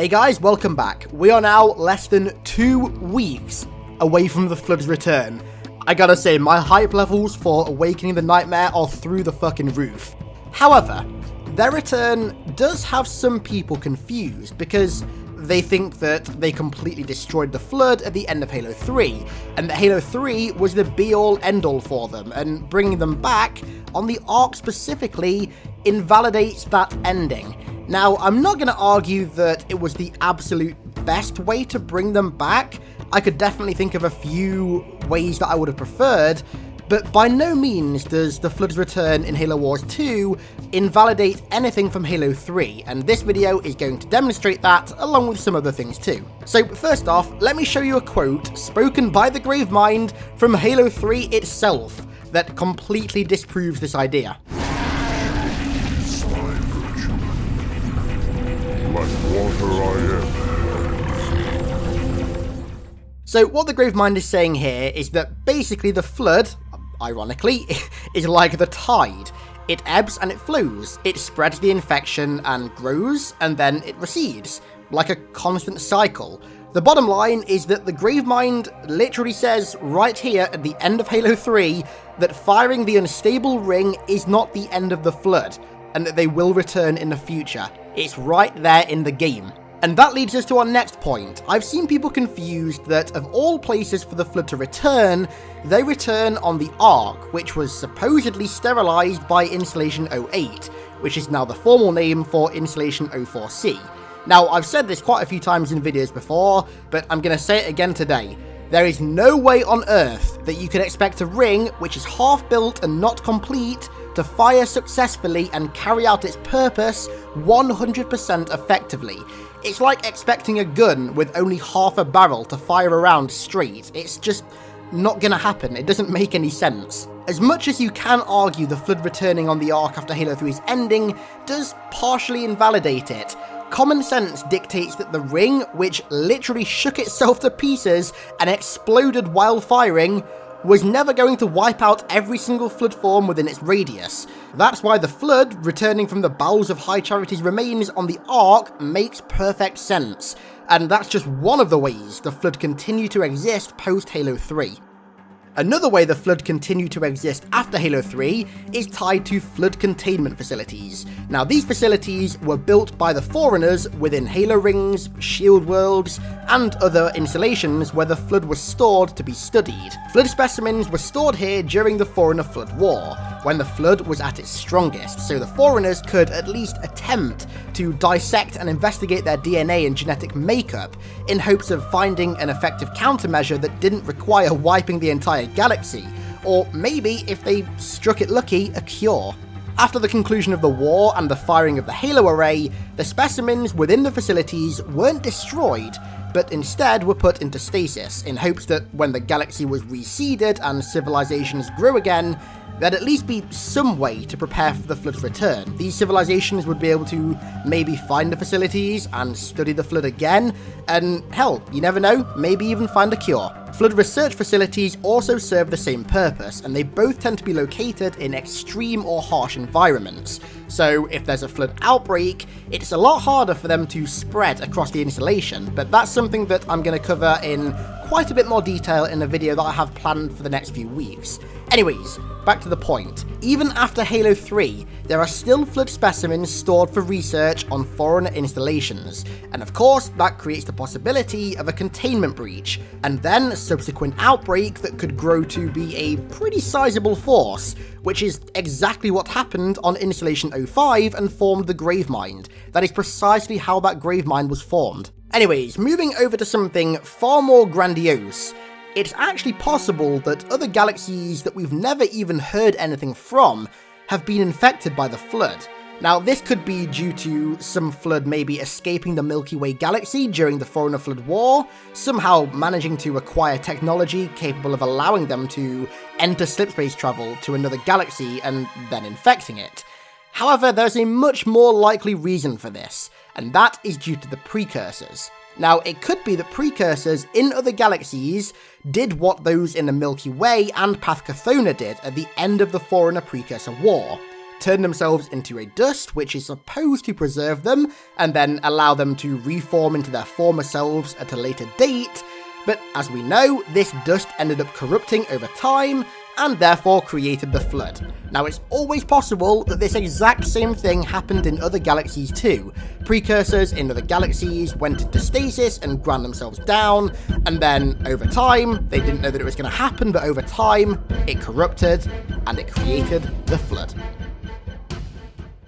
Hey guys, welcome back. We are now less than 2 weeks away from the Flood's return. I gotta say, my hype levels for Awakening the Nightmare are through the fucking roof. However, their return does have some people confused because they think that they completely destroyed the Flood at the end of Halo 3, and that Halo 3 was the be-all end-all for them, and bringing them back on the Ark specifically invalidates that ending. Now, I'm not going to argue that it was the absolute best way to bring them back. I could definitely think of a few ways that I would have preferred, but by no means does the Flood's return in Halo Wars 2 invalidate anything from Halo 3, and this video is going to demonstrate that, along with some other things too. So first off, let me show you a quote spoken by the Gravemind from Halo 3 itself that completely disproves this idea. So what the Gravemind is saying here is that basically the Flood, ironically, is like the tide. It ebbs and it flows. It spreads the infection and grows, and then it recedes, like a constant cycle. The bottom line is that the Gravemind literally says right here at the end of Halo 3 that firing the unstable ring is not the end of the Flood, and that they will return in the future. It's right there in the game. And that leads us to our next point. I've seen people confused that of all places for the Flood to return, they return on the Ark, which was supposedly sterilized by Installation 08, which is now the formal name for Installation 04C. Now, I've said this quite a few times in videos before, but I'm going to say it again today. There is no way on Earth that you can expect a ring, which is half built and not complete, to fire successfully and carry out its purpose 100% effectively. It's like expecting a gun with only half a barrel to fire around straight. It's just not gonna happen. It doesn't make any sense. As much as you can argue the Flood returning on the Ark after Halo 3's ending does partially invalidate it, common sense dictates that the ring, which literally shook itself to pieces and exploded while firing, was never going to wipe out every single Flood form within its radius. That's why the Flood, returning from the bowels of High Charity's remains on the Ark, makes perfect sense. And that's just one of the ways the Flood continue to exist post-Halo 3. Another way the Flood continue to exist after Halo 3 is tied to Flood containment facilities. Now, these facilities were built by the Foreigners within Halo Rings, Shield Worlds, and other installations where the Flood was stored to be studied. Flood specimens were stored here during the Forerunner-Flood War, when the Flood was at its strongest, so the Foreigners could at least attempt to dissect and investigate their DNA and genetic makeup in hopes of finding an effective countermeasure that didn't require wiping the entire galaxy, or maybe, if they struck it lucky, a cure. After the conclusion of the war and the firing of the Halo array, the specimens within the facilities weren't destroyed, but instead were put into stasis, in hopes that when the galaxy was reseeded and civilizations grew again, there'd at least be some way to prepare for the Flood's return. These civilizations would be able to maybe find the facilities and study the Flood again, and hell, you never know, maybe even find a cure. Flood research facilities also serve the same purpose, and they both tend to be located in extreme or harsh environments. So if there's a Flood outbreak, it's a lot harder for them to spread across the installation, but that's something that I'm going to cover in quite a bit more detail in a video that I have planned for the next few weeks. Anyways, back to the point. Even after Halo 3, there are still Flood specimens stored for research on Forerunner installations, and of course that creates the possibility of a containment breach, and then a subsequent outbreak that could grow to be a pretty sizable force, which is exactly what happened on Installation 05 and formed the Gravemind. That is precisely how that Gravemind was formed. Anyways, moving over to something far more grandiose. It's actually possible that other galaxies that we've never even heard anything from have been infected by the Flood. Now, this could be due to some Flood maybe escaping the Milky Way galaxy during the Forerunner-Flood War, somehow managing to acquire technology capable of allowing them to enter slipspace travel to another galaxy and then infecting it. However, there's a much more likely reason for this, and that is due to the precursors. Now, it could be that precursors in other galaxies did what those in the Milky Way and Path Chthona did at the end of the Forerunner Precursor War. turn themselves into a dust, which is supposed to preserve them, and then allow them to reform into their former selves at a later date. But as we know, this dust ended up corrupting over time, and therefore created the Flood. Now, it's always possible that this exact same thing happened in other galaxies too. Precursors in other galaxies went into stasis and ground themselves down, and then over time, they didn't know that it was going to happen, but over time, it corrupted, and it created the Flood.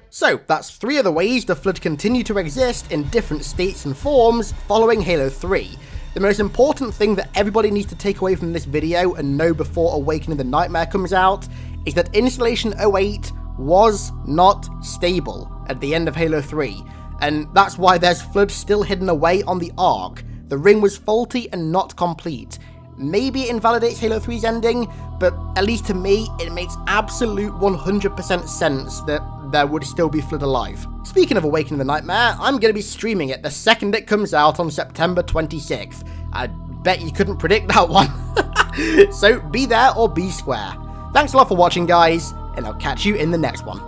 So, that's 3 other ways the Flood continued to exist in different states and forms following Halo 3. The most important thing that everybody needs to take away from this video and know before Awakening the Nightmare comes out is that Installation 08 was not stable at the end of Halo 3, and that's why there's Flood still hidden away on the Ark. The ring was faulty and not complete. Maybe it invalidates Halo 3's ending, but at least to me, it makes absolute 100% sense that there would still be Flood alive. Speaking of Awakening the Nightmare, I'm going to be streaming it the second it comes out on September 26th. I bet you couldn't predict that one. So be there or be square. Thanks a lot for watching, guys, and I'll catch you in the next one.